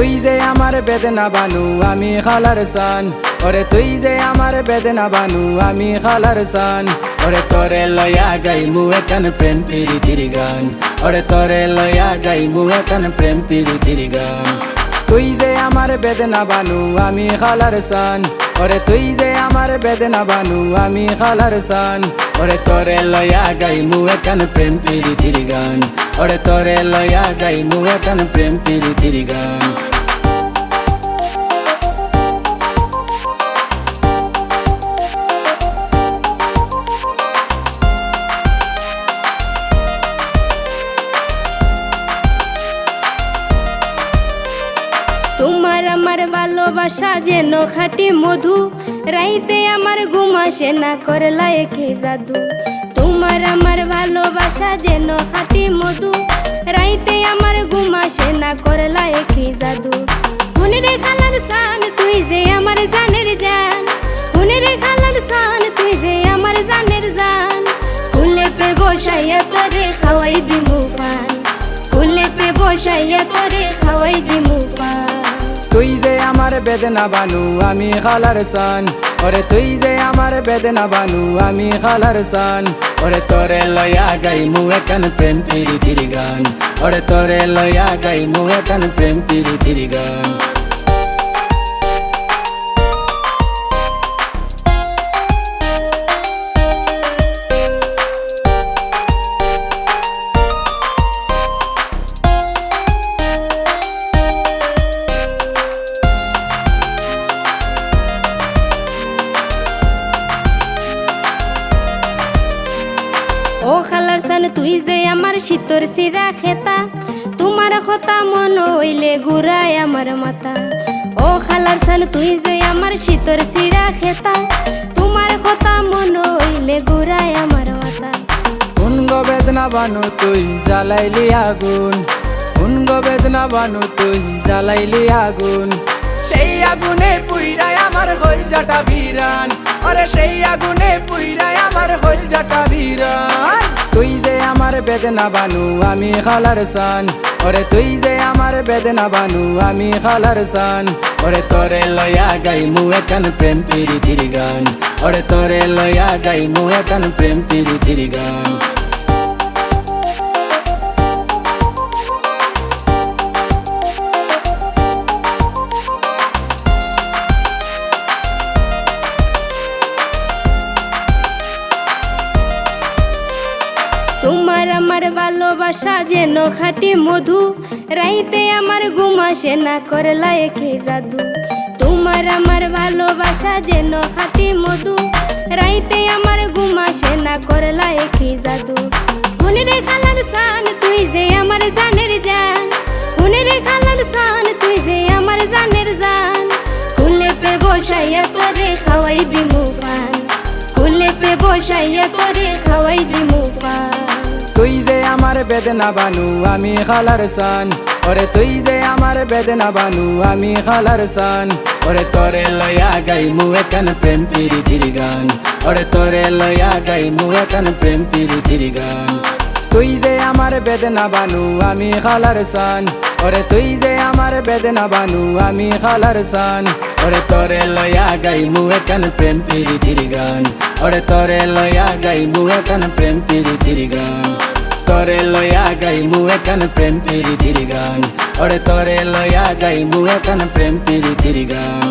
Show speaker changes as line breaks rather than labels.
তুই যে আমার বেদনা বানু আমি খালার সান, ওরে তুই যে আমার বেদনা বানু আমি খালার সান। ওরে তোরে লয়া গাইমু একান প্রেম প্রীতির গান, ওরে তোরে লয়া গাইমু একান প্রেম প্রীতির গান। তুই যে আমার বেদনা বানু আমি খালার সান, ওরে তুই যে আমার বেদনা বানু আমি খালার সান। ওরে তোরে লয়া গাইমু একান প্রেম প্রীতির গান, ওরে তোরে লয়া গাইমু একান প্রেম প্রীতির গান।
তোমার আমার ভালোবাসা যেন খাঁটি মধু, রাইতে আমার ঘুম আসে না করলা একে জাদু। তোমার আমার ভালোবাসা যেন খাঁটি মধু, রাইতে আমার ঘুম আসে না করলা একে জাদু। মনে রে খালার সান তুই যে আমার জানের জান, মনে রে খালার সান তুই যে আমার জানের জান। কুলেতে বসাইয়া তোরে খাওয়াই দিমু পান, কুলেতে বসাইয়া তোরে খাওয়াই দিমু পান।
তুই যে আমার বেদনা বানু আমি খালার সান, ওরে তুই যে আমার বেদনা বানু আমি খালার সান। ওরে তোরে লয়া গাইমু একান প্রেম প্রীতির গান, ওরে তোরে লয়া গাইমু একান প্রেম প্রীতির গান।
ও খালার সান তুই যে আমার শীতর সিরা খেতা, তোমার কথা মন হইলে ঘুরায় আমার মাথা। ও খালার সান তুই যে আমার শীতর সিরা খেতা, তোমার কথা মন হইলে ঘুরায় আমার মাথা।
কোন গো বেদনা বানু তুই জ্বালাইলি আগুন, কোন গো বেদনা বানু তুই জ্বালাইলি আগুন। সেই আগুনে পুইরায় আমার কলজাটা ভিরান, ওরে সেই আগুনে পুইরায় আমার কলজাটা ভিরান। তুই যে আমার বেদনা বানু আমি খালার সান, ওরে তুই যে আমার বেদনা বানু আমি খালার সান। ওরে তোরে লয়া গাইমু একান প্রেম প্রীতির গান, ওরে তোরে লয়া গাইমু একান প্রেম প্রীতির গান।
তোমার আমার ভালোবাসা যেন খাঁটি মধু, রাইতে আমার ঘুম আসে না করলা একে জাদু। তোমার আমার ভালোবাসা যেন খাঁটি মধু, রাইতে আমার ঘুম আসে না করলা একে জাদু। মনে রে খালার সান তুই যে আমার জানের জান, মনে রে খালার সান তুই যে আমার জানের জান। কুলেতে বসাইয়া তোরে খাওয়াই দিমু পান, কুলেতে বসাইয়া তোরে খাওয়াই দিমু পান।
তুই যে আমার বেদনা বানু আমি খালার সান, ওরে তুই যে আমার বেদনা বানু আমি খালার সান। ওরে তোরে লয়া গাইমু একান প্রেম প্রীতির গান, ওরে তোরে লয়া গাইমু একান প্রেম প্রীতির গান। তুই যে আমার বেদনা বানু আমি খালার সান, ওরে তুই যে আমার বেদনা বানু আমি খালার সান। ওরে তোরে লয়া গাইমু একান প্রেম প্রীতির গান, ওরে তোরে লয়া গাইমু একান প্রেম প্রীতির গান। তোরে লয়া গাইমু একান প্রেম প্রীতির গান, ওরে তোরে লয়া গাইমু একান প্রেম প্রীতির গান।